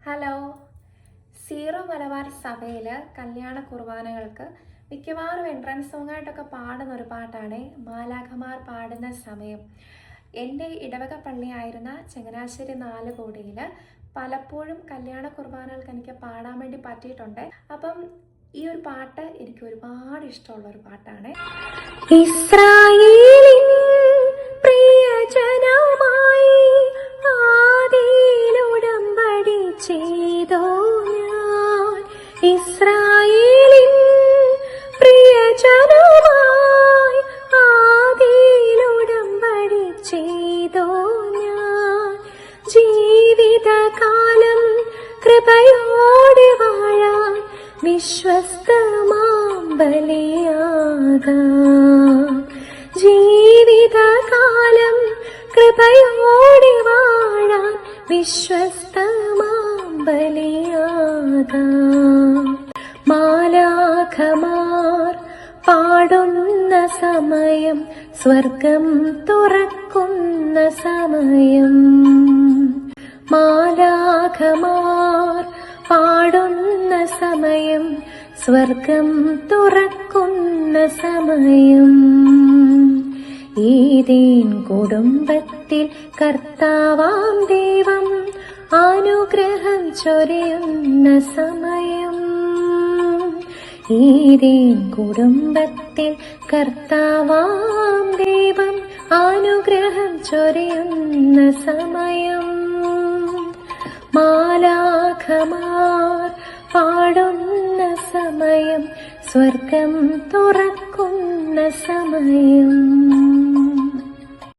Hello. Zero Malabar സഭയിൽ കല്യാണ കുർബാനകൾക്ക് മിക്കവാറും എൻട്രൻസ് സോങ്ങായിട്ടൊക്കെ പാടുന്ന ഒരു പാട്ടാണ് മാലാഖമാർ പാടുന്ന സമയം. എൻ്റെ ഇടവക പള്ളിയായിരുന്ന ചങ്ങനാശ്ശേരി 4 കോടിയിൽ പലപ്പോഴും കല്യാണ കുർബാനകൾക്ക് എനിക്ക് പാടാൻ വേണ്ടി പറ്റിയിട്ടുണ്ട്. അപ്പം ഈ ഒരു പാട്ട് എനിക്ക് ഒരുപാട് ഇഷ്ടമുള്ളൊരു പാട്ടാണ്. ഇസ്രായേലിൻ പ്രിയജനമായി ആദിയിലുടമ്പടി ചെയ്തോ ഞാൻ, ഇസ്രായേലിൻ പ്രിയജനമായി ആദിയിലുടമ്പടി ചെയ്തോ ഞാൻ, ജീവിതകാലം കൃപയോടെ വാഴാൻ വിശ്വസ്തമാം ബലിയാകാം, ജീവിതകാലം കൃപയോടെ വാഴാൻ വിശ്വസ്തമാം ബലിയാകാം. മാലാഖമാർ പാടുന്ന സമയം, സ്വർഗം തുറക്കുന്ന സമയം, മാലാഖമാർ പാടുന്ന സമയം, സ്വർഗം തുറക്കുന്ന സമയം, ഈദേൻ കുടുംബത്തിൽ കർത്താവാം ദൈവം അനുഗ്രഹം ചൊരിയുന്ന സമയം, ഈദേൻ കുടുംബത്തിൽ കർത്താവാം ദൈവം അനുഗ്രഹം ചൊരിയുന്ന സമയം, മാലാഖമാർ പാടുന്ന സമയം, സ്വർഗം തുറക്കുന്ന സമയം.